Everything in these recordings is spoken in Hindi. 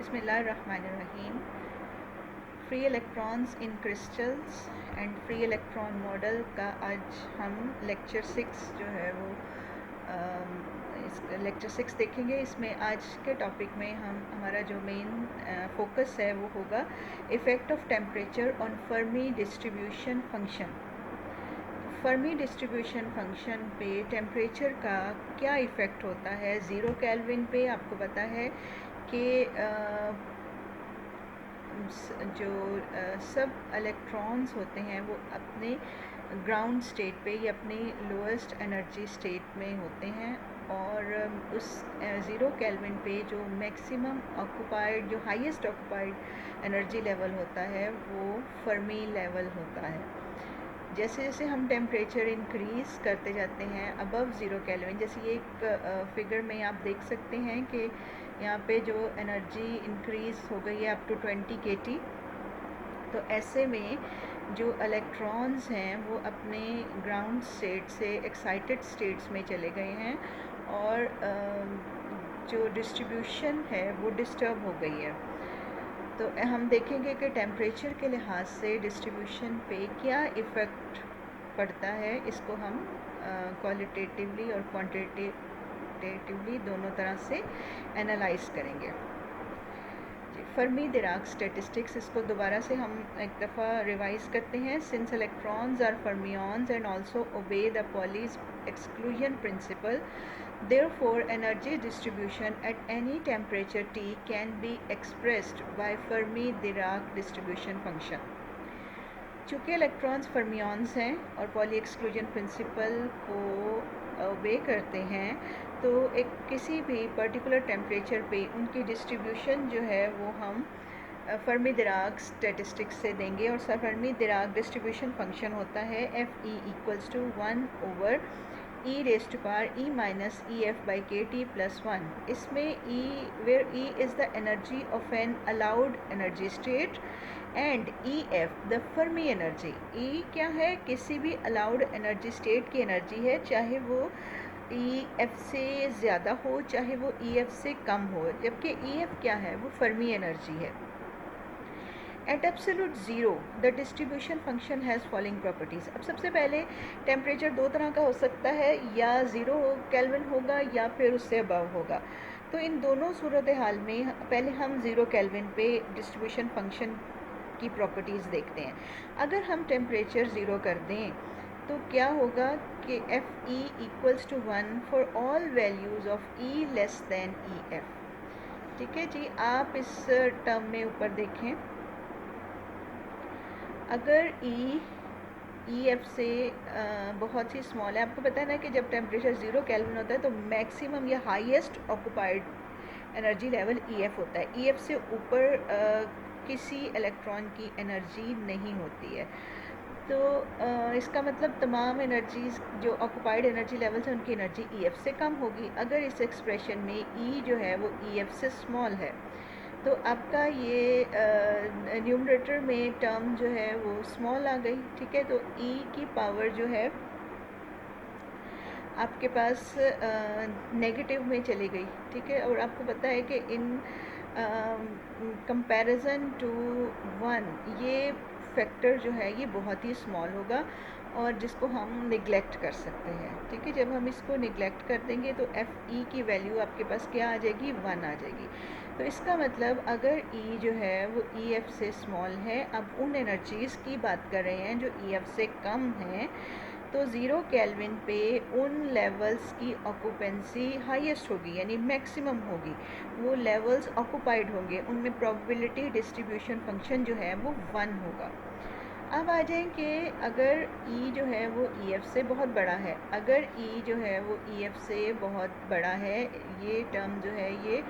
बिस्मिल्लाहिर्रहमानिर्रहीम। Free electrons in crystals and free electron model का आज हम लेक्चर 6 जो है वो इस लेक्चर 6 देखेंगे। इसमें आज के टॉपिक में हमारा जो मेन फोकस है वो होगा effect of temperature on Fermi distribution function. Fermi distribution function पे टेम्परेचर का क्या इफ़ेक्ट होता है। ज़ीरो केल्विन पे आपको पता है कि जो सब इलेक्ट्रॉन्स होते हैं वो अपने ग्राउंड स्टेट पे या अपनी लोएस्ट एनर्जी स्टेट में होते हैं, और उस ज़ीरो केल्विन पे जो मैक्सिमम ऑक्यूपाइड, जो हाईएस्ट ऑक्यूपाइड एनर्जी लेवल होता है वो फर्मी लेवल होता है। जैसे जैसे हम टेम्परेचर इंक्रीज़ करते जाते हैं अबव ज़ीरो केल्विन, जैसे ये एक फिगर में आप देख सकते हैं कि यहाँ पे जो एनर्जी इंक्रीज़ हो गई है अप टू 20 kT। तो ऐसे में जो इलेक्ट्रॉन्स हैं वो अपने ग्राउंड स्टेट से एक्साइटेड स्टेट्स में चले गए हैं, और जो डिस्ट्रीब्यूशन है वो डिस्टर्ब हो गई है। तो हम देखेंगे कि टेम्परेचर के लिहाज से डिस्ट्रीब्यूशन पे क्या इफ़ेक्ट पड़ता है। इसको हम क्वालिटेटिवली और क्वांटिटेटिवली दोनों तरह से एनालाइज करेंगे। फर्मी डिराक स्टैटिस्टिक्स, इसको दोबारा से हम एक दफ़ा रिवाइज करते हैं। Since electrons are fermions and also obey the Pauli's exclusion principle, therefore energy distribution at any temperature T can be expressed by Fermi-Dirac distribution function। चूँकि इलेक्ट्रॉन्स फर्मियॉन्स हैं और पॉली एक्सक्लूजन प्रिंसिपल को ओबे करते हैं, तो एक किसी भी पर्टिकुलर टेम्परेचर पे उनकी डिस्ट्रीब्यूशन जो है वो हम फर्मी डिराक स्टैटिस्टिक्स से देंगे, और फर्मी डिराक डिस्ट्रीब्यूशन फंक्शन होता है Fe equals to 1/e raised to power e minus ef by kt plus 1। इसमें e, where e is the energy of an allowed energy state and ef the Fermi energy। e क्या है? किसी भी allowed energy state की एनर्जी है, चाहे वो ef से ज़्यादा हो चाहे वो ef से कम हो, जबकि ef क्या है? वो फर्मी एनर्जी है। At absolute zero the distribution function has following properties. अब सबसे पहले टेम्परेचर दो तरह का हो सकता है, या ज़ीरो केल्विन होगा या फिर उससे अबव होगा। तो इन दोनों सूरत हाल में पहले हम ज़ीरो केल्विन पे डिस्ट्रीब्यूशन फंक्शन की प्रॉपर्टीज़ देखते हैं। अगर हम टेम्परेचर ज़ीरो कर दें तो क्या होगा कि Fe equals to 1 for all values of E less than EF। ठीक है जी, आप इस टर्म में ऊपर देखें, अगर EF से बहुत ही स्मॉल है, आपको पता है ना कि जब टेम्परेचर ज़ीरो केल्विन होता है तो मैक्सिमम या highest occupied energy level EF होता है। EF से ऊपर किसी इलेक्ट्रॉन की एनर्जी नहीं होती है। तो इसका मतलब तमाम एनर्जीज़ जो ऑक्यूपाइड एनर्जी लेवल्स हैं उनकी एनर्जी EF से कम होगी। अगर इस एक्सप्रेशन में E जो है वो EF से स्मॉल है तो आपका ये न्यूमरेटर में टर्म जो है वो स्मॉल आ गई। ठीक है, तो E की पावर जो है आपके पास नेगेटिव में चली गई। ठीक है, और आपको पता है कि इन कंपैरिजन टू 1 ये फैक्टर जो है ये बहुत ही स्मॉल होगा और जिसको हम निगलेक्ट कर सकते हैं। ठीक है, जब हम इसको निगलेक्ट कर देंगे तो Fe की वैल्यू आपके पास क्या आ जाएगी? 1 आ जाएगी। तो इसका मतलब अगर E जो है वो EF से स्मॉल है, अब उन एनर्जीज़ की बात कर रहे हैं जो EF से कम हैं, तो ज़ीरो केल्विन पे उन लेवल्स की ऑक्यूपेंसी हाईएस्ट होगी, यानी मैक्सिमम होगी। वो लेवल्स ऑक्यूपाइड होंगे, उनमें प्रोबेबिलिटी डिस्ट्रीब्यूशन फंक्शन जो है वो 1 होगा। अब आ जाएं कि अगर E जो है वो EF से बहुत बड़ा है, अगर E जो है वो EF से बहुत बड़ा है, ये टर्म जो है ये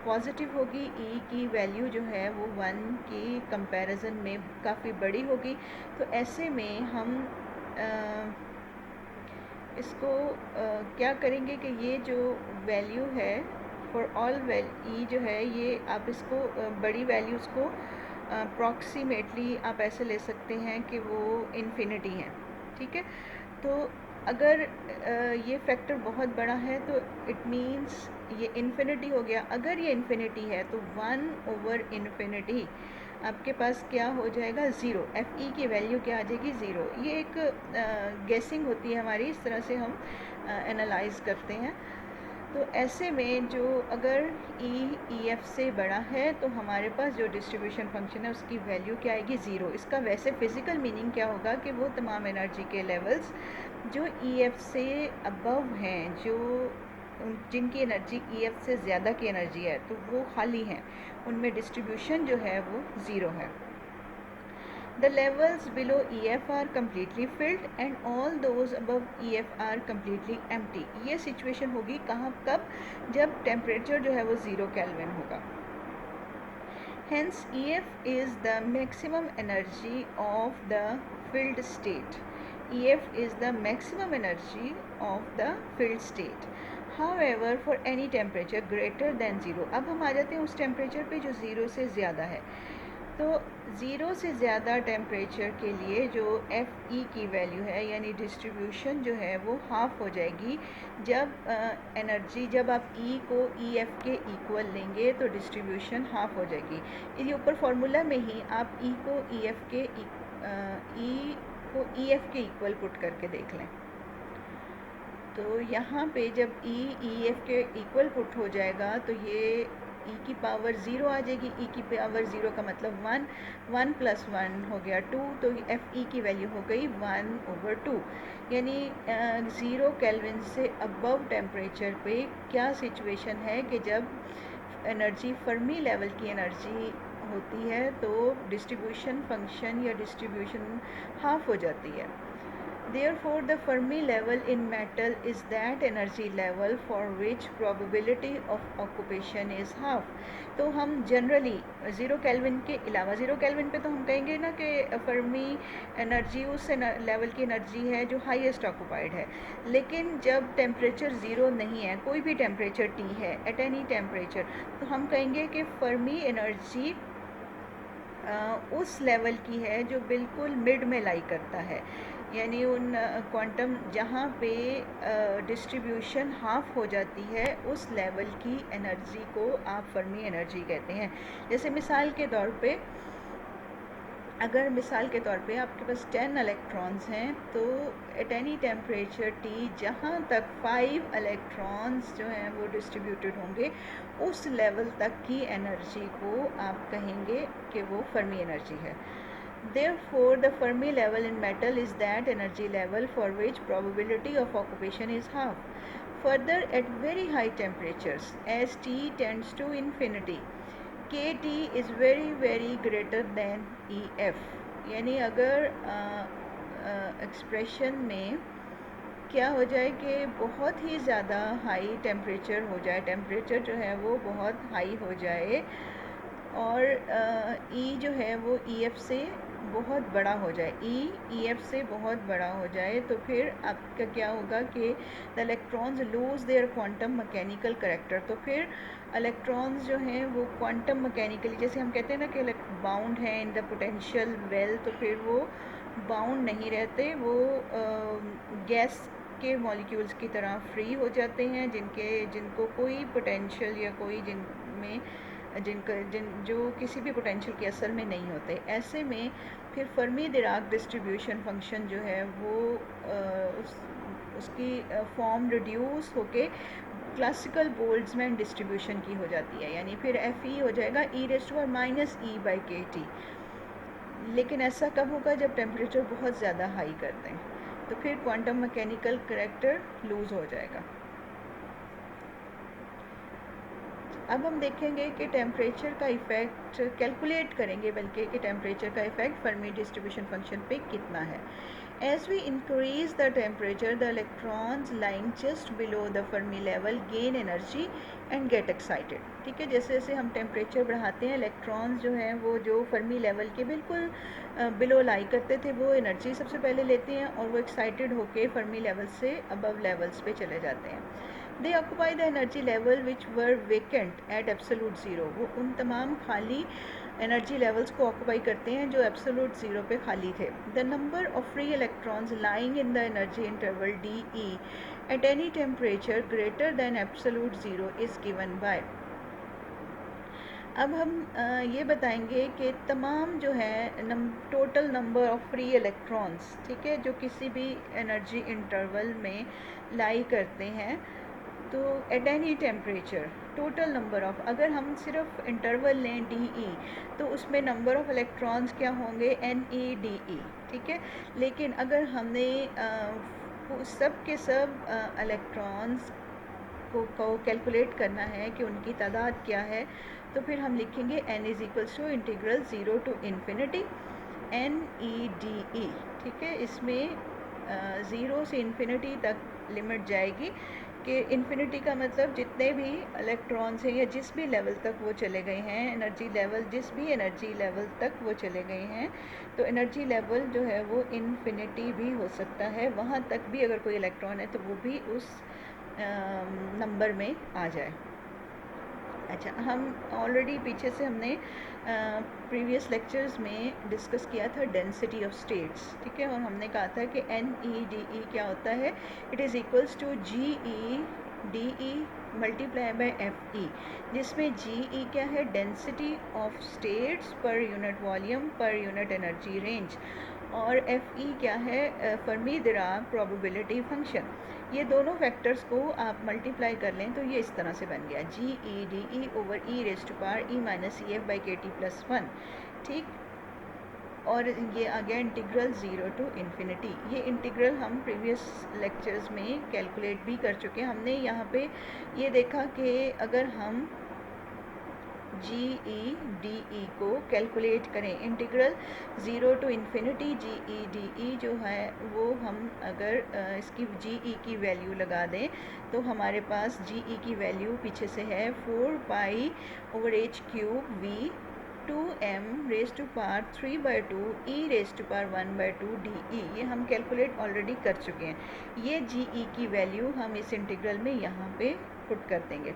पॉजिटिव होगी। E की वैल्यू जो है वो 1 की कंपैरिजन में काफ़ी बड़ी होगी। तो ऐसे में हम इसको क्या करेंगे कि ये जो वैल्यू है फॉर ऑल E जो है ये आप इसको बड़ी वैल्यूज़ को अप्रॉक्सीमेटली आप ऐसे ले सकते हैं कि वो इन्फिनिटी हैं। ठीक है, तो अगर ये फैक्टर बहुत बड़ा है तो इट मीन्स ये इन्फिनिटी हो गया। अगर ये इन्फिनिटी है तो 1/इन्फिनिटी आपके पास क्या हो जाएगा, ज़ीरो। एफ ई की वैल्यू क्या आ जाएगी, ज़ीरो। ये एक गेसिंग होती है हमारी, इस तरह से हम एनालाइज करते हैं। तो ऐसे में जो अगर ई एफ से बड़ा है तो हमारे पास जो डिस्ट्रीब्यूशन फंक्शन है उसकी वैल्यू क्या आएगी, ज़ीरो। इसका वैसे फ़िज़िकल मीनिंग क्या होगा कि वो तमाम एनर्जी के लेवल्स जो ई एफ से अबव हैं, जो जिनकी एनर्जी ई एफ से ज़्यादा की एनर्जी है, तो वो खाली हैं, उनमें डिस्ट्रीब्यूशन जो है वो ज़ीरो है। The levels below EF are completely filled and all those above EF are completely empty. ये सिचुएशन होगी कहाँ, कब, जब टेम्परेचर जो है वो 0 केल्विन होगा। Hence EF is the maximum energy of the filled state. EF is the maximum energy of the filled state. However, for any temperature greater than 0, अब हम आ जाते हैं उस टेम्परेचर पे जो 0 से ज़्यादा है। तो 0 से ज़्यादा टेम्परेचर के लिए जो एफ ई की वैल्यू है, यानी डिस्ट्रीब्यूशन जो है वो हाफ हो जाएगी। जब एनर्जी, जब आप ई को ई एफ के इक्वल लेंगे तो डिस्ट्रीब्यूशन हाफ हो जाएगी। ये ऊपर फार्मूला में ही आप ई को ई एफ के इक्वल पुट करके देख लें। तो यहाँ पे जब ई एफ के इक्वल पुट हो जाएगा तो ये ई की पावर 0 आ जाएगी। ई की पावर 0 का मतलब 1, 1 + 1 हो गया 2, तो एफ ई की वैल्यू हो गई 1/2। यानी 0 केल्विन से अबव टेम्परेचर पे क्या सिचुएशन है कि जब एनर्जी फर्मी लेवल की एनर्जी होती है तो डिस्ट्रीब्यूशन फंक्शन या डिस्ट्रीब्यूशन हाफ हो जाती है। Therefore, the Fermi level in metal is that energy level for which probability of occupation is half. तो हम जनरली 0 केल्विन के अलावा, 0 केल्विन पे तो हम कहेंगे ना कि फर्मी एनर्जी उस लेवल की एनर्जी है जो हाईएस्ट ऑक्यूपाइड है। लेकिन जब टेम्परेचर 0 नहीं है, कोई भी टेम्परेचर टी है, एट एनी टेम्परेचर, तो हम कहेंगे कि फर्मी एनर्जी उस लेवल की है जो बिल्कुल मिड में लाई करता है। यानी उन क्वांटम जहाँ पे डिस्ट्रीब्यूशन हाफ हो जाती है, उस लेवल की एनर्जी को आप फर्मी एनर्जी कहते हैं। जैसे मिसाल के तौर पे, अगर मिसाल के तौर पे आपके पास 10 इलेक्ट्रॉन्स हैं तो एट एनी टेम्परेचर टी जहाँ तक 5 इलेक्ट्रॉन्स जो हैं वो डिस्ट्रीब्यूटेड होंगे, उस लेवल तक की एनर्जी को आप कहेंगे कि वो फर्मी एनर्जी है। Therefore, the Fermi level in metal is that energy level for which probability of occupation is half. Further, at very high temperatures, as T tends to infinity, KT is very greater than EF. यानी अगर एक्सप्रेशन में क्या हो जाए कि बहुत ही ज़्यादा हाई टेम्परेचर हो जाए, टेम्परेचर जो है वो बहुत हाई हो जाए और ई जो है वो ई एफ से बहुत बड़ा हो जाए, ई एफ से बहुत बड़ा हो जाए, तो फिर आपका क्या होगा कि the electrons lose their quantum mechanical character. तो फिर इलेक्ट्रॉन्स जो हैं वो क्वांटम मैकेनिकली, जैसे हम कहते हैं ना कि बाउंड हैं इन द पोटेंशियल वेल, तो फिर वो बाउंड नहीं रहते, वो गैस के मॉलिक्यूल्स की तरह फ्री हो जाते हैं, जिनको कोई पोटेंशियल या कोई जिनमें जो किसी भी पोटेंशियल के असर में नहीं होते। ऐसे में फिर फर्मी डिराक डिस्ट्रीब्यूशन फंक्शन जो है वो उसकी फॉर्म रिड्यूस होके क्लासिकल बोल्ट्जमैन डिस्ट्रीब्यूशन की हो जाती है। यानी फिर एफ ई हो जाएगा e⁻⁻⁰ लेकिन ऐसा कब होगा, जब टेम्परेचर बहुत ज़्यादा हाई कर दें, तो फिर क्वांटम मैकेनिकल करेक्टर लूज़ हो जाएगा। अब हम देखेंगे कि टेम्परेचर का इफ़ेक्ट कैलकुलेट करेंगे, बल्कि कि टेम्परेचर का इफ़ेक्ट फर्मी डिस्ट्रीब्यूशन फंक्शन पे कितना है। As we increase the temperature, the electrons lying just below the Fermi level gain energy and get excited. ठीक है, जैसे जैसे हम टेम्परेचर बढ़ाते हैं, इलेक्ट्रॉन्स जो हैं वो जो फर्मी लेवल के बिल्कुल बिलो लाई करते थे, वो एनर्जी सबसे पहले लेते हैं और वो एक्साइटेड होके फर्मी लेवल से अबव लेवल्स पे चले जाते हैं। They occupy the energy level which were vacant at absolute zero. वो उन तमाम खाली एनर्जी लेवल्स को ऑक्यूपाई करते हैं जो एब्सोलूट ज़ीरो पे खाली थे। The number of free electrons lying in the energy interval D E at any temperature greater than absolute zero is given by. अब हम ये बताएंगे कि तमाम जो है total number of free electrons, ठीक है, जो किसी भी एनर्जी इंटरवल में लाई करते हैं, तो at any temperature total number of, अगर हम सिर्फ इंटरवल लें डी ई, तो उसमें नंबर ऑफ़ इलेक्ट्रॉन्स क्या होंगे, एन ई डी ई, ठीक है। लेकिन अगर हमने सब के सब इलेक्ट्रॉन्स को कैलकुलेट करना है कि उनकी तादाद क्या है, तो फिर हम लिखेंगे n is equals to integral zero to infinity N E D E, ठीक है। इसमें ज़ीरो से इन्फिनिटी तक लिमिट जाएगी कि इन्फिनिटी का मतलब जितने भी इलेक्ट्रॉन्स हैं या जिस भी लेवल तक वो चले गए हैं, एनर्जी लेवल जिस भी एनर्जी लेवल तक वो चले गए हैं, तो एनर्जी लेवल जो है वो इन्फिनिटी भी हो सकता है, वहाँ तक भी अगर कोई इलेक्ट्रॉन है तो वो भी उस नंबर में आ जाए। अच्छा, हम ऑलरेडी पीछे से हमने प्रीवियस लेक्चर्स में डिस्कस किया था डेंसिटी ऑफ स्टेट्स, ठीक है, और हमने कहा था कि एन ई डी ई क्या होता है, it is equals to G E D E multiply by F E, जिसमें जी ई क्या है, density of states per unit volume per unit energy range, और एफ ई क्या है, फर्मी-डिराक प्रोबेबिलिटी फंक्शन। ये दोनों फैक्टर्स को आप मल्टीप्लाई कर लें तो ये इस तरह से बन गया G E D E over E raise to power E minus E F by K T plus one, ठीक। और ये आ गया इंटीग्रल ज़ीरो टू इन्फिनिटी। ये इंटीग्रल हम प्रीवियस लेक्चर्स में कैलकुलेट भी कर चुके हैं। हमने यहाँ पे ये देखा कि अगर हम जी ई डी ई को कैलकुलेट करें, integral zero to infinity G E D E जो है वो हम अगर इसकी जी ई की वैल्यू लगा दें तो हमारे पास जी ई की वैल्यू पीछे से है 4 pi over H cube V 2m raise to power 3/2 E raise to power 1/2 D E. ये हम कैलकुलेट ऑलरेडी कर चुके हैं। ये जी ई की वैल्यू हम इस इंटीग्रल में यहाँ पे पुट कर देंगे।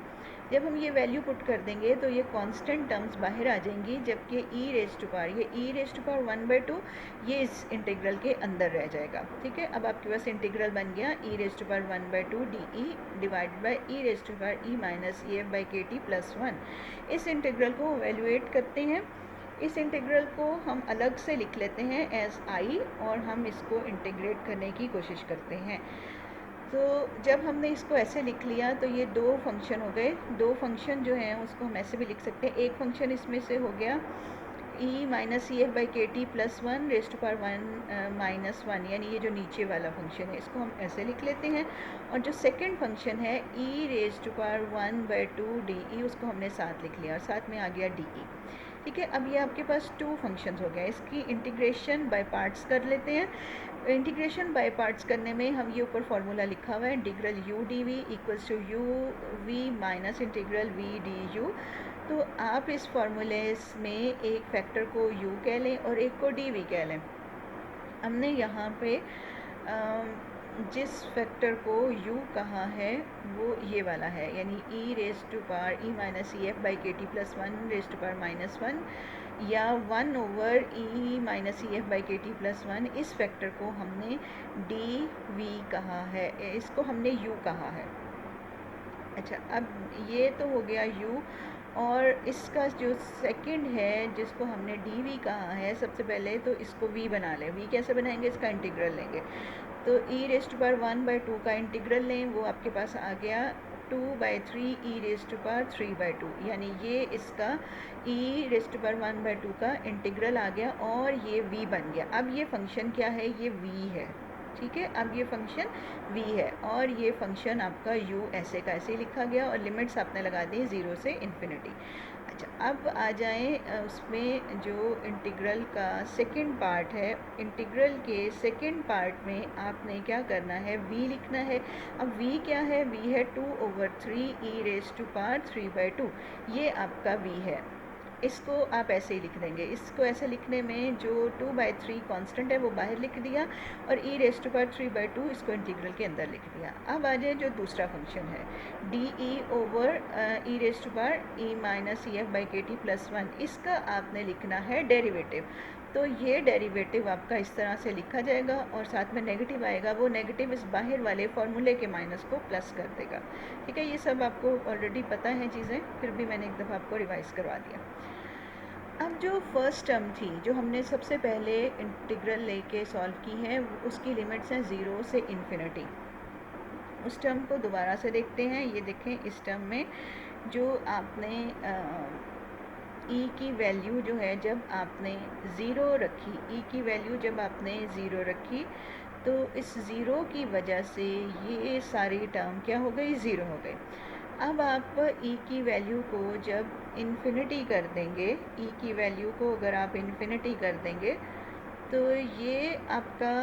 जब हम ये वैल्यू पुट कर देंगे तो ये कांस्टेंट टर्म्स बाहर आ जाएंगी, जबकि ई रेज़ टू पावर, ये ई रेज़ टू पावर 1/2 ये इस इंटीग्रल के अंदर रह जाएगा, ठीक है। अब आपके पास इंटीग्रल बन गया E raise to power 1/2 D E divided by E raise to power E minus E F by K T plus one. इस इंटीग्रल को एवेल्यूएट करते हैं। इस इंटीग्रल को हम अलग से लिख लेते हैं एज आई, और हम इसको इंटीग्रेट करने की कोशिश करते हैं। तो जब हमने इसको ऐसे लिख लिया तो ये दो फंक्शन हो गए। दो फंक्शन जो हैं उसको हम ऐसे भी लिख सकते हैं। एक फंक्शन इसमें से हो गया E minus E F by K T plus one raise to power one minus one, यानी ये जो नीचे वाला फंक्शन है इसको हम ऐसे लिख लेते हैं। और जो सेकंड फंक्शन है E raise to power 1/2 D E, उसको हमने साथ लिख लिया और साथ में आ गया डी ई, ठीक है। अब ये आपके पास टू फंक्शंस हो गया। इसकी इंटीग्रेशन बाय पार्ट्स कर लेते हैं। इंटीग्रेशन बाय पार्ट्स करने में हम ये ऊपर फार्मूला लिखा हुआ है, integral U D V equals to U V minus integral V D U. तो आप इस फार्मूले में एक फैक्टर को u कह लें और एक को dv कह लें। हमने यहाँ पे जिस फैक्टर को u कहा है वो ये वाला है, यानी e raise to power e minus E F by K T plus one raise to power minus one, या 1 over e minus E F by K T plus one. इस फैक्टर को हमने dv कहा है, इसको हमने u कहा है। अच्छा, अब ये तो हो गया u, और इसका जो सेकंड है जिसको हमने डी कहा है, सबसे पहले तो इसको v बना लें। v कैसे बनाएंगे, इसका इंटीग्रल लेंगे। तो e रेज़ टू पावर 1/2 का इंटीग्रल लें, वो आपके पास आ गया 2/3 e रेज़ टू पावर 3/2, यानी ये इसका e रेज़ टू पावर 1/2 का इंटीग्रल आ गया और ये v बन गया। अब ये फंक्शन क्या है, ये v है, ठीक है। अब ये फंक्शन v है और ये फंक्शन आपका u ऐसे का ऐसे लिखा गया और लिमिट्स आपने लगा दी 0 से इन्फिनिटी। अच्छा, अब आ जाएं उसमें जो इंटीग्रल का सेकंड पार्ट है। इंटीग्रल के सेकंड पार्ट में आपने क्या करना है, v लिखना है। अब v क्या है, v है 2/3 e रेज़ टू पावर 3/2, ये आपका v है। इसको आप ऐसे ही लिख देंगे। इसको ऐसे लिखने में जो 2/3 कांस्टेंट है वो बाहर लिख दिया और e रेज़ टू पावर 3/2 इसको इंटीग्रल के अंदर लिख दिया। अब आ जाए जो दूसरा फंक्शन है D E over e raise to power e minus E F by K T plus 1, इसका आपने लिखना है डेरिवेटिव। तो ये डेरिवेटिव आपका इस तरह से लिखा जाएगा और साथ में नेगेटिव आएगा, वो नेगेटिव इस बाहर वाले फार्मूले के माइनस को प्लस कर देगा। ठीक है, ये सब आपको ऑलरेडी पता है चीज़ें, फिर भी मैंने एक दफ़ा आपको रिवाइज़ करवा दिया। अब जो फर्स्ट टर्म थी, जो हमने सबसे पहले इंटीग्रल लेके सॉल्व की है, उसकी लिमिट्स हैं 0 से इन्फिनिटी। उस टर्म को दोबारा से देखते हैं। ये देखें, इस टर्म में जो आपने ई की वैल्यू जो है जब आपने ज़ीरो रखी, ई की वैल्यू जब आपने ज़ीरो रखी, तो इस ज़ीरो की वजह से ये सारी टर्म क्या हो गई, ज़ीरो हो गई। अब आप ई की वैल्यू को जब इन्फिनिटी कर देंगे, ई की वैल्यू को अगर आप इन्फिनिटी कर देंगे, तो ये आपका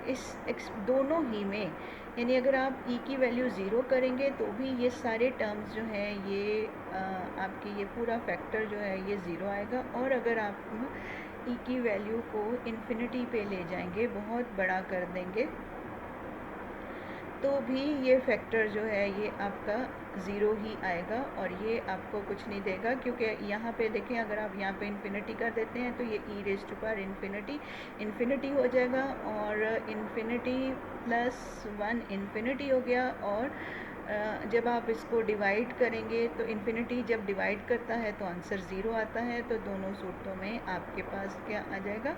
इस दोनों ही में, यानी अगर आप ई की वैल्यू ज़ीरो करेंगे तो भी ये सारे टर्म्स जो हैं ये आपकी ये पूरा फैक्टर जो है ये ज़ीरो आएगा। और अगर आप ई की वैल्यू को इन्फिनिटी पे ले जाएंगे, बहुत बड़ा कर देंगे, तो भी ये फैक्टर जो है ये आपका ज़ीरो ही आएगा और ये आपको कुछ नहीं देगा, क्योंकि यहाँ पे देखें, अगर आप यहाँ पे इन्फिनिटी कर देते हैं तो ये E raise to power infinity हो जाएगा और इन्फिनिटी प्लस 1 इन्फिनिटी हो गया। और जब आप इसको डिवाइड करेंगे तो इन्फिनिटी जब डिवाइड करता है तो आंसर ज़ीरो आता है, तो दोनों सूरतों में आपके पास क्या आ जाएगा,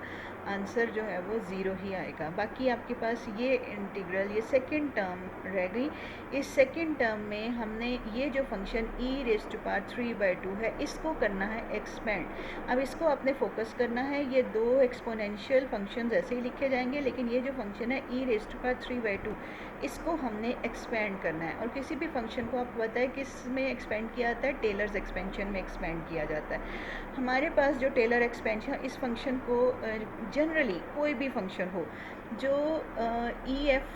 आंसर जो है वो ज़ीरो ही आएगा। बाकी आपके पास ये इंटीग्रल, ये सेकंड टर्म रह गई। इस सेकंड टर्म में हमने ये जो function E raise to power 3/2 है, इसको करना है एक्सपेंड। अब इसको आपने फोकस करना है, ये दो एक्सपोनेंशियल फंक्शंस ऐसे ही लिखे जाएंगे, लेकिन ये जो फंक्शन है ई रेज़ टू पावर 3/2, इसको हमने एक्सपेंड करना है। और किसी भी फंक्शन को आपको पता है किस में एक्सपेंड किया जाता है, टेलर्स एक्सपेंशन में एक्सपेंड किया जाता है। हमारे पास जो टेलर एक्सपेंशन, इस फंक्शन को जनरली कोई भी फंक्शन हो जो ई एफ,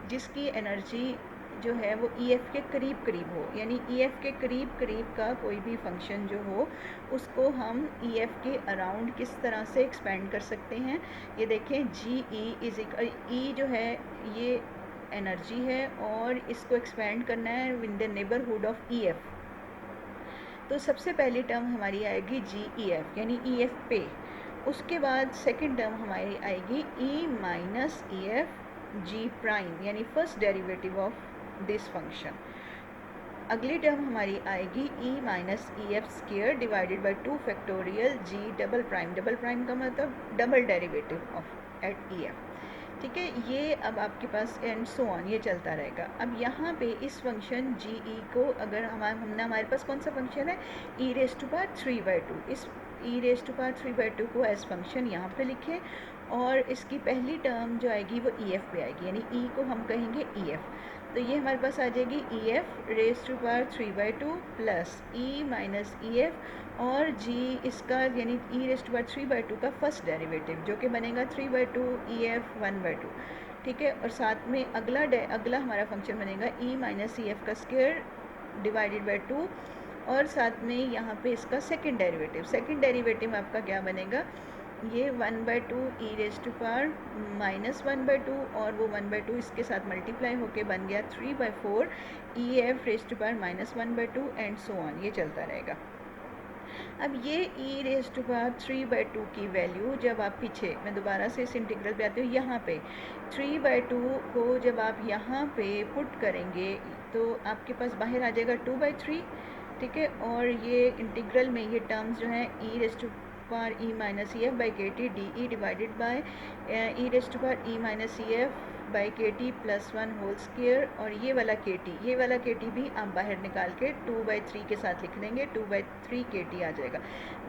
जिसकी एनर्जी जो है वो ई एफ के करीब करीब हो, यानी ई एफ के करीब करीब का कोई भी फंक्शन जो हो, उसको हम ई एफ के अराउंड किस तरह से एक्सपेंड कर सकते हैं। ये देखें, जी ई इज इक्वल, ई जो है ये एनर्जी है और इसको एक्सपेंड करना है with the neighbourhood of E F. तो सबसे पहली टर्म हमारी आएगी जी ई एफ, यानी ई एफ पे। उसके बाद सेकंड टर्म हमारी आएगी E minus E F G prime, यानी first derivative of this function. अगली टर्म हमारी आएगी E minus E F square divided by 2 factorial G double prime. Double prime का मतलब double derivative of at E F. ठीक है, ये अब आपके पास एंड सो ऑन ये चलता रहेगा। अब यहाँ पे इस फंक्शन जी ई को, अगर हमारे पास कौन सा फंक्शन है, ई रेज़ टू पावर 3/2, इस ई रेज़ टू पावर 3/2 को एज फंक्शन यहाँ पे लिखें और इसकी पहली टर्म जो आएगी वो ई एफ पे आएगी, यानी ई को हम कहेंगे ई एफ। तो ये हमारे पास आ जाएगी E F raise to power 3/2 plus E minus E F और जी इसका, यानी ई रेज़ टू पावर 3/2 का फर्स्ट डेरिवेटिव जो कि बनेगा 3/2 ई एफ 1/2। ठीक है, और साथ में अगला हमारा फंक्शन बनेगा ई माइनस ई एफ का स्क्वायर डिवाइडेड बाई 2 और साथ में यहाँ पे इसका सेकंड डेरिवेटिव आपका क्या बनेगा, ये 1/2 ई रेज़ टू पावर -1/2 और वो 1/2 इसके साथ मल्टीप्लाई होके बन गया 3/4 E F raise to power -1/2 and so on, ये चलता रहेगा। अब ये ई रेज़ टू पावर 3/2 की वैल्यू जब आप पीछे, मैं दोबारा से इस इंटीग्रल पे आती हूँ, यहाँ पे 3/2 को जब आप यहाँ पे पुट करेंगे तो आपके पास बाहर आ जाएगा 2/3। ठीक है, और ये इंटीग्रल में ये टर्म्स जो हैं E raise to power E minus E F by K T D E divided by E raise to power E minus E F by K T plus 1 whole square, और ये वाला के टी भी आप बाहर निकाल के 2/3 के साथ लिख देंगे, 2/3 के टी आ जाएगा।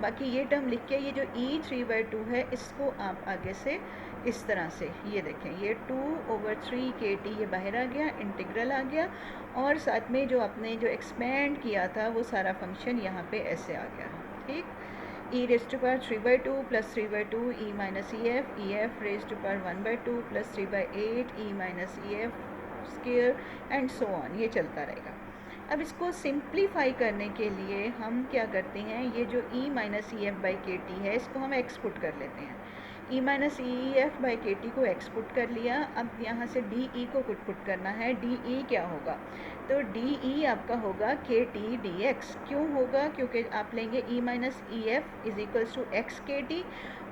बाकी ये टर्म लिख के ये जो ई 3/2 है इसको आप आगे से इस तरह से, ये देखें, ये 2/3 के टी ये बाहर आ गया, इंटीग्रल आ गया, और साथ में जो आपने जो एक्सपेंड किया था वो सारा फंक्शन यहाँ पे ऐसे आ गया। ठीक, E raise to power 3/2 plus 3/2 E minus E F raise to power 1/2 plus 3/8 E minus E F square and so on, ये चलता रहेगा। अब इसको सिंप्लीफाई करने के लिए हम क्या करते हैं, ये जो e minus E F by K T है इसको हम एक्सपुट कर लेते हैं। e minus E F by K T को एक्सपुट कर लिया। अब यहाँ से डी ई को पुट करना है। डी ई क्या होगा, तो डी ई आपका होगा के टी डी एक्स। क्यों होगा, क्योंकि आप लेंगे e minus E F is equals to X K T,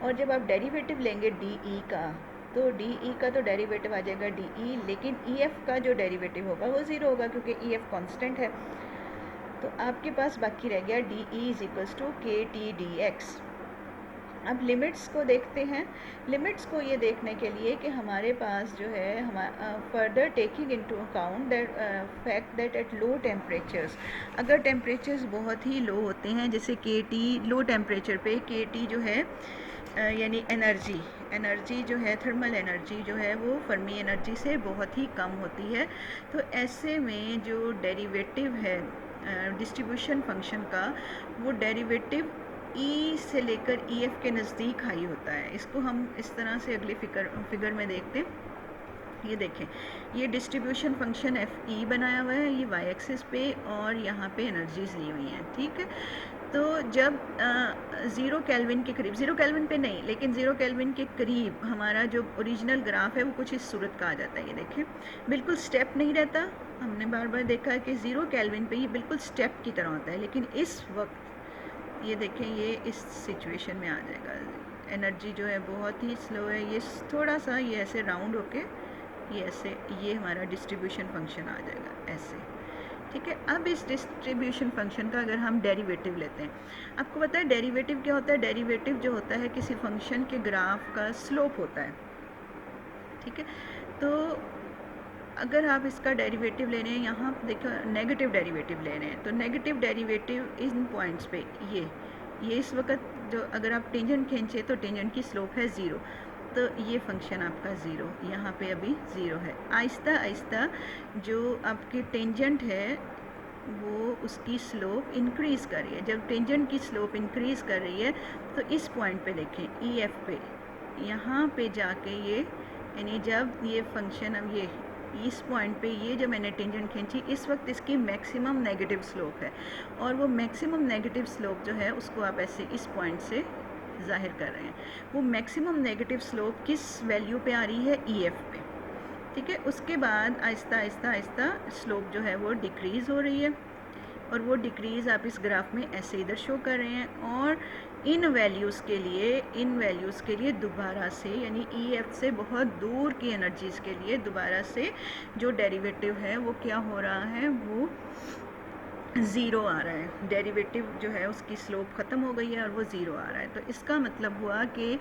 और जब आप डेरिवेटिव लेंगे डी ई का, तो डी ई का तो डेरिवेटिव आ जाएगा डी ई, लेकिन ई एफ का जो डेरिवेटिव होगा वो ज़ीरो होगा क्योंकि ई एफ कॉन्स्टेंट है। तो आपके पास बाकी रह गया D E is equals to K T D X. अब लिमिट्स को देखते हैं। लिमिट्स को ये देखने के लिए कि हमारे पास जो है further taking into account that fact that at low temperatures, अगर टेम्परेचर्स बहुत ही लो होते हैं, जैसे के टी लो टेम्परेचर पे के टी जो है यानी एनर्जी जो है, थर्मल एनर्जी जो है वो फर्मी एनर्जी से बहुत ही कम होती है। तो ऐसे में जो डेरिवेटिव है डिस्ट्रीब्यूशन फंक्शन का, वो डेरिवेटिव ई से लेकर ई एफ के नज़दीक हाई होता है। इसको हम इस तरह से अगले फिगर में देखते हैं। ये देखें, ये डिस्ट्रीब्यूशन फंक्शन एफ ई बनाया हुआ है, ये वाई एक्सिस पे, और यहाँ पे एनर्जीज ली हुई हैं, ठीक है। तो जब 0 केल्विन के करीब, 0 केल्विन पे नहीं लेकिन 0 केल्विन के करीब हमारा जो ओरिजिनल ग्राफ है वो कुछ इस सूरत का आ जाता है। ये देखें, बिल्कुल स्टेप नहीं रहता। हमने बार बार देखा कि 0 केल्विन पे ये बिल्कुल स्टेप की तरह होता है, लेकिन इस वक्त ये देखें, ये इस सिचुएशन में आ जाएगा। एनर्जी जो है बहुत ही स्लो है, ये थोड़ा सा ये ऐसे राउंड होके ये ऐसे, ये हमारा डिस्ट्रीब्यूशन फंक्शन आ जाएगा ऐसे, ठीक है। अब इस डिस्ट्रीब्यूशन फंक्शन का अगर हम डेरिवेटिव लेते हैं, आपको पता है डेरिवेटिव क्या होता है। डेरिवेटिव जो होता है किसी फंक्शन के ग्राफ का स्लोप होता है, ठीक है। तो अगर आप इसका डेरिवेटिव ले रहे हैं, यहाँ देखो नेगेटिव डेरिवेटिव ले रहे हैं, तो नेगेटिव डेरिवेटिव इन पॉइंट्स पे ये इस वक्त जो अगर आप टेंजेंट खींचे तो टेंजेंट की स्लोप है 0, तो ये फंक्शन आपका 0 यहाँ पे अभी 0 है। आहिस्ता आहिस्ता जो आपकी टेंजेंट है वो उसकी स्लोप इंक्रीज़ कर रही है। जब टेंजेंट की स्लोप इंक्रीज़ कर रही है तो इस पॉइंट पे देखें ई एफ पे, यहाँ पे जाके ये यानी जब ये फंक्शन अब ये इस पॉइंट पे ये जब मैंने टेंजेंट खींची, इस वक्त इसकी मैक्सिमम नेगेटिव स्लोप है, और वो मैक्सिमम नेगेटिव स्लोप जो है उसको आप ऐसे इस पॉइंट से ज़ाहिर कर रहे हैं। वो मैक्सिमम नेगेटिव स्लोप किस वैल्यू पे आ रही है, ई एफ पे, ठीक है। उसके बाद आहिस्ता आहिस्ता आहिस्ता स्लोप जो है वो डिक्रीज़ हो रही है, और वो डिक्रीज़ आप इस ग्राफ में ऐसे इधर शो कर रहे हैं। और इन वैल्यूज़ के लिए दोबारा से यानी ई एफ से बहुत दूर की एनर्जीज़ के लिए दोबारा से जो डेरिवेटिव है वो क्या हो रहा है, वो 0 आ रहा है। डेरिवेटिव जो है उसकी स्लोप ख़त्म हो गई है और वो 0 आ रहा है। तो इसका मतलब हुआ कि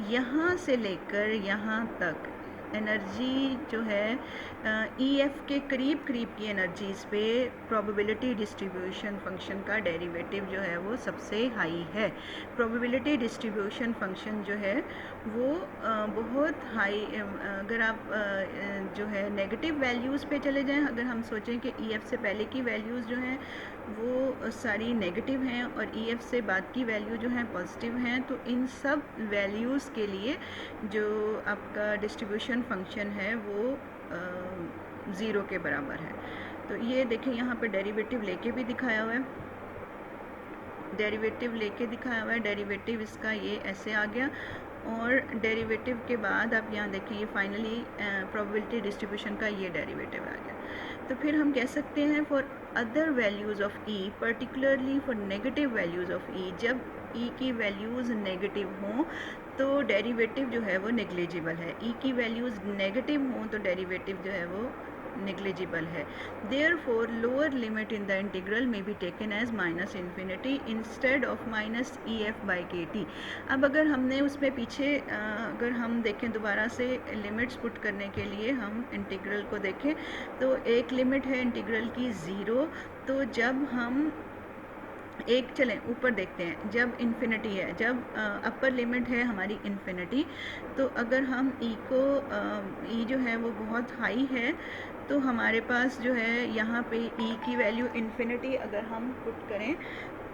यहाँ से लेकर यहाँ तक एनर्जी जो है ई एफ के करीब की एनर्जीज़ पे प्रोबेबिलिटी डिस्ट्रीब्यूशन फंक्शन का डेरिवेटिव जो है वो सबसे हाई है। प्रोबेबिलिटी डिस्ट्रीब्यूशन फंक्शन जो है वो बहुत हाई, अगर आप जो है नेगेटिव वैल्यूज़ पे चले जाएं, अगर हम सोचें कि ई एफ से पहले की वैल्यूज़ जो हैं वो सारी नेगेटिव हैं और ई एफ से बाद की वैल्यू जो हैं पॉजिटिव हैं, तो इन सब वैल्यूज़ के लिए जो आपका डिस्ट्रीब्यूशन फंक्शन है वो 0 के बराबर है। तो ये देखें यहाँ पर डेरिवेटिव लेके भी दिखाया हुआ है, डेरिवेटिव इसका ये ऐसे आ गया, और डेरिवेटिव के बाद आप यहाँ देखें ये फाइनली प्रोबेबिलिटी डिस्ट्रीब्यूशन का ये डेरिवेटिव आ गया। तो फिर हम कह सकते हैं for other values of E, particularly for negative values of E, जब ई की वैल्यूज़ नेगेटिव हों तो डेरिवेटिव जो है वो नेग्लिजिबल है। ई की वैल्यूज़ नेगेटिव हों तो डेरिवेटिव जो है वो नेग्लिजिबल है। Therefore lower limit in the integral में be taken as minus infinity instead of minus E F by K T. अब अगर हमने उसमें पीछे अगर हम देखें दोबारा से लिमिट्स पुट करने के लिए हम इंटीग्रल को देखें तो एक लिमिट है इंटीग्रल की 0, तो जब हम एक चलें ऊपर देखते हैं, जब इन्फिनिटी है, जब अपर लिमिट है हमारी इन्फिनिटी, तो अगर हम ई को ई जो है वो बहुत हाई है तो हमारे पास जो है यहाँ पे ई की वैल्यू इन्फिनिटी अगर हम पुट करें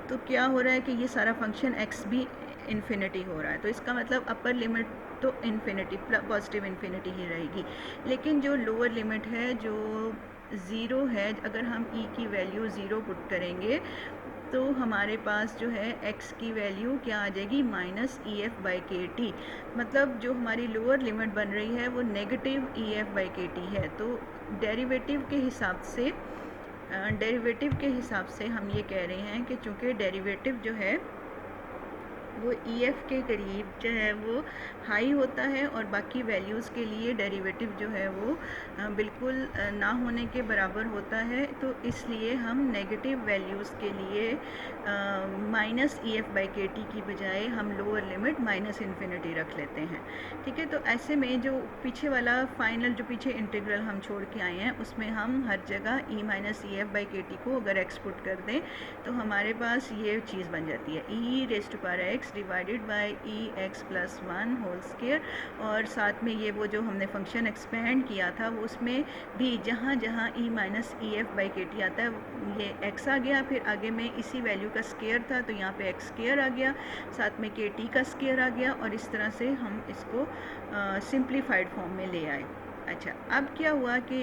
तो क्या हो रहा है कि ये सारा फंक्शन एक्स भी इन्फिनिटी हो रहा है। तो इसका मतलब अपर लिमिट तो इन्फिनिटी पॉजिटिव इन्फिनिटी ही रहेगी, लेकिन जो लोअर लिमिट है जो ज़ीरो है, अगर हम ई की वैल्यू ज़ीरो पुट करेंगे तो हमारे पास जो है x की वैल्यू क्या आ जाएगी, minus E F by K T. मतलब जो हमारी लोअर लिमिट बन रही है वो negative E F by K T है। तो डेरिवेटिव के हिसाब से हम ये कह रहे हैं कि चूँकि डेरिवेटिव जो है वो ई एफ के करीब जो है वो हाई होता है और बाकी वैल्यूज़ के लिए डेरिवेटिव जो है वो बिल्कुल ना होने के बराबर होता है। तो इसलिए हम नेगेटिव वैल्यूज़ के लिए minus E F by K T की बजाय हम लोअर लिमिट माइनस इन्फिनिटी रख लेते हैं। ठीक है, तो ऐसे में जो पीछे वाला फाइनल जो पीछे इंटीग्रल हम छोड़ के आए हैं उसमें हम हर जगह ई minus E F by K T को अगर एक्स पुट कर दें तो हमारे पास ये चीज़ बन जाती है E raise to power X divided by E X plus one whole square. और साथ में ये वो जो हमने फंक्शन एक्सपेंड किया था वो उसमें भी जहाँ जहाँ ई minus E F by K T आता है ये एक्स आ गया, फिर आगे में इसी वैल्यू का स्क्वायर था तो यहाँ पे एक्स स्क्वायर आ गया, साथ में के टी का स्क्वायर आ गया और इस तरह से हम इसको सिंप्लीफाइड फॉर्म में ले आए। अच्छा, अब क्या हुआ कि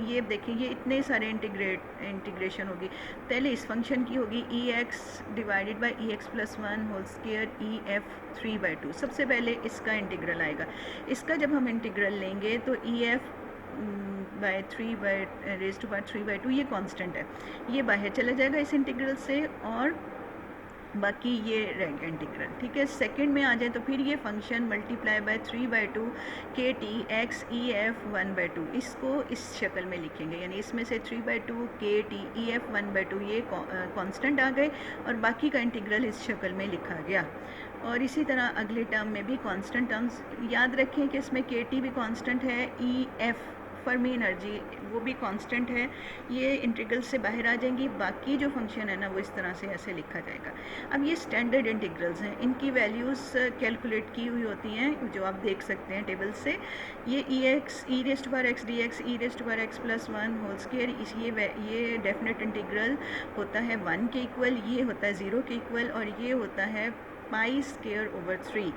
ये देखिए ये इतने सारे इंटीग्रेशन होगी। पहले इस फंक्शन की होगी E X divided by E X plus one whole square E F 3/2। सबसे पहले इसका इंटीग्रल आएगा। इसका जब हम इंटीग्रल लेंगे तो E F by 3 by raise to power 3/2 ये कांस्टेंट है, ये बाहर चला जाएगा इस इंटीग्रल से और बाकी ये रहेगा इंटीग्रल। ठीक है, सेकंड में आ जाए तो फिर ये फंक्शन मल्टीप्लाई बाय 3/2 के टी एक्स ई एफ 1/2 इसको इस शक्ल में लिखेंगे, यानी इसमें से 3/2 के टी ई एफ 1/2 ये कांस्टेंट आ गए और बाकी का इंटीग्रल इस शक्ल में लिखा गया। और इसी तरह अगले टर्म में भी कांस्टेंट टर्म्स याद रखें कि इसमें के टी भी कांस्टेंट है, ई एफ फर्मी एनर्जी वो भी कांस्टेंट है, ये इंटीग्रल से बाहर आ जाएंगी। बाकी जो फंक्शन है ना वो इस तरह से ऐसे लिखा जाएगा। अब ये स्टैंडर्ड इंटीग्रल्स हैं, इनकी वैल्यूज़ कैलकुलेट की हुई होती हैं जो आप देख सकते हैं टेबल से। ये E X E raise to power X D X E raise to power X plus one whole square ये डेफिनेट इंटीग्रल होता है 1 के इक्वल, ये होता है 0 के इक्वल और ये होता है पाई स्क्वायर ओवर 3।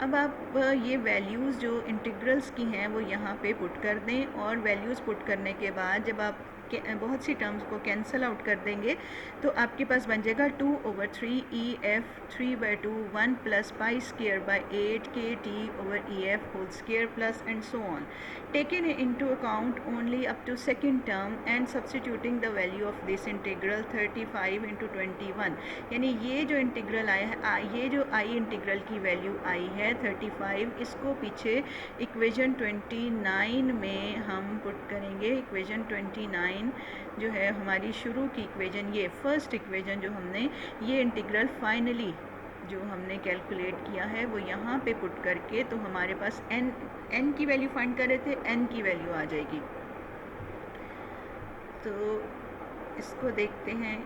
अब आप ये वैल्यूज़ जो इंटीग्रल्स की हैं वो यहाँ पे पुट कर दें और वैल्यूज़ पुट करने के बाद जब आप बहुत सी टर्म्स को कैंसिल आउट कर देंगे तो आपके पास बन जाएगा 2/3 E F 3/2 1 plus pi square by 8 K T over E F whole square plus and so on, taken into account only up to second term and substituting the value of this integral 35 × 21। यानी ये जो इंटीग्रल आया है, ये जो आई इंटीग्रल की वैल्यू आई है 35, इसको पीछे इक्वेशन 29 में हम पुट करेंगे। इक्वेशन 29 जो है हमारी शुरू की इक्वेशन, ये फर्स्ट इक्वेशन जो हमने ये इंटीग्रल फाइनली जो हमने कैलकुलेट किया है वो यहाँ पे पुट करके तो हमारे पास n की वैल्यू फाइंड कर रहे थे, n की वैल्यू आ जाएगी। तो इसको देखते हैं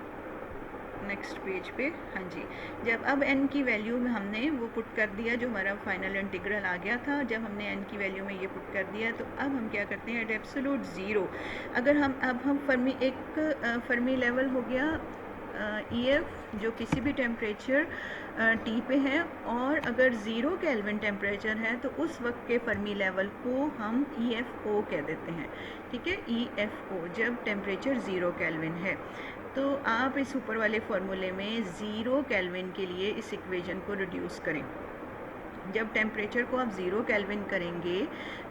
नेक्स्ट पेज पे। हाँ जी, जब अब n की वैल्यू में हमने वो पुट कर दिया जो हमारा फाइनल इंटीग्रल आ गया था, जब हमने n की वैल्यू में ये पुट कर दिया तो अब हम क्या करते हैं एट एब्सोल्यूट ज़ीरो, अगर हम फर्मी लेवल हो गया ई एफ जो किसी भी टेम्परेचर टी पे है और अगर 0 केल्विन टेम्परेचर है तो उस वक्त के फर्मी लेवल को हम ई एफ ओ कह देते हैं। ठीक है, ई एफ ओ जब टेम्परेचर 0 केल्विन है। तो आप इस ऊपर वाले फार्मूले में 0 केल्विन के लिए इस इक्वेशन को रिड्यूस करें। जब टेम्परेचर को आप 0 केल्विन करेंगे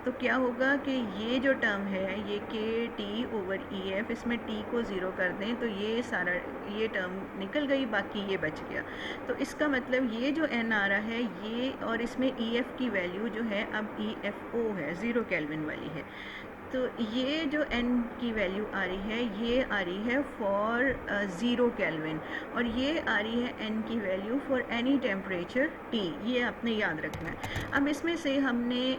तो क्या होगा कि ये जो टर्म है ये के टी ओवर ई एफ, इसमें टी को 0 कर दें तो ये सारा ये टर्म निकल गई, बाकी ये बच गया। तो इसका मतलब ये जो n आ रहा है ये और इसमें ई एफ की वैल्यू जो है अब ई एफ ओ है 0 केल्विन वाली है। तो ये जो n की वैल्यू आ रही है ये आ रही है फॉर 0 केल्विन और ये आ रही है n की value for any temperature t, ये आपने याद रखना है। अब इसमें से हमने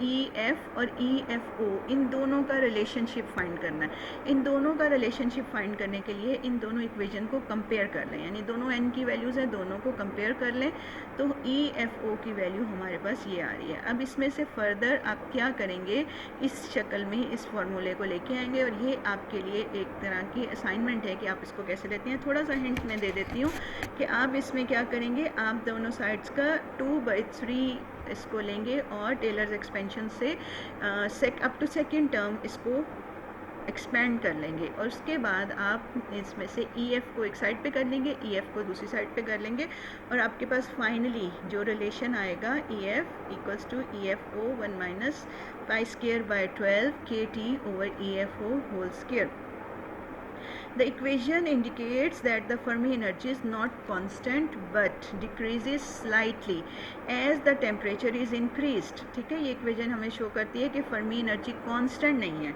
ई एफ और ई एफ ओ इन दोनों का रिलेशनशिप फाइंड करना है। इन दोनों का रिलेशनशिप फाइंड करने के लिए इन दोनों इक्वेशन को कंपेयर कर लें, यानी दोनों n की वैल्यूज़ हैं दोनों को कंपेयर कर लें तो ई एफ ओ की वैल्यू हमारे पास ये आ रही है। अब इसमें से फर्दर आप क्या करेंगे, इस शक्ल में इस फार्मूले को लेके आएंगे और ये आपके लिए एक तरह की असाइनमेंट है कि आप इसको कैसे लेते हैं। थोड़ा सा हिंट मैं दे देती हूँ कि आप इसमें क्या करेंगे, आप दोनों साइड्स का 2/3 इसको लेंगे और टेलर्स एक्सपेंशन से अप टू सेकंड टर्म इसको एक्सपेंड कर लेंगे और उसके बाद आप इसमें से EF को एक साइड पे कर लेंगे, EF को दूसरी साइड पे कर लेंगे और आपके पास फाइनली जो रिलेशन आएगा EF equals to EFO 1 minus pi square by 12 KT over EFO whole square. The equation indicates that the Fermi energy is not constant but decreases slightly as the temperature is increased. ठीक है, ये इक्वेशन हमें शो करती है कि फर्मी एनर्जी कांस्टेंट नहीं है.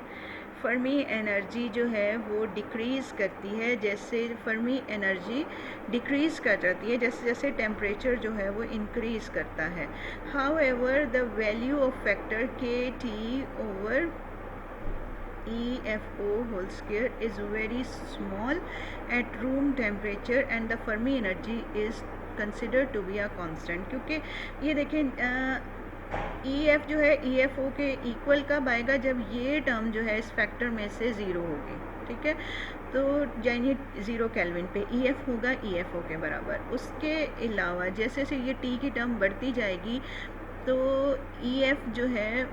फर्मी एनर्जी जो है वो डिक्रीज़ करती है, जैसे फर्मी एनर्जी डिक्रीज़ कर जाती है जैसे जैसे टेम्परेचर जो है वो इंक्रीज़ करता है. However the value of factor KT over EFO whole square is very small at room temperature and the Fermi energy is considered to be a constant. क्योंकि ये देखें EF जो है EFO के इक्वल कब आएगा, जब ये टर्म जो है इस फैक्टर में से ज़ीरो होगी. ठीक है, तो यानी 0 केल्विन पे EF होगा EFO के बराबर. उसके अलावा जैसे जैसे ये T की टर्म बढ़ती जाएगी तो EF जो है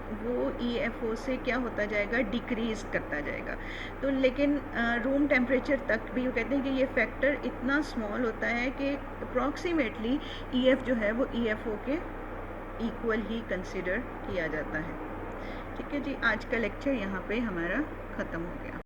वो EFO से क्या होता जाएगा, डिक्रीज़ करता जाएगा. तो लेकिन रूम टेम्परेचर तक भी वो कहते हैं कि ये फैक्टर इतना स्मॉल होता है कि अप्रॉक्सीमेटली EF जो है वो EFO के इक्वल ही कंसिडर किया जाता है. ठीक है जी, आज का लेक्चर यहाँ पे हमारा ख़त्म हो गया.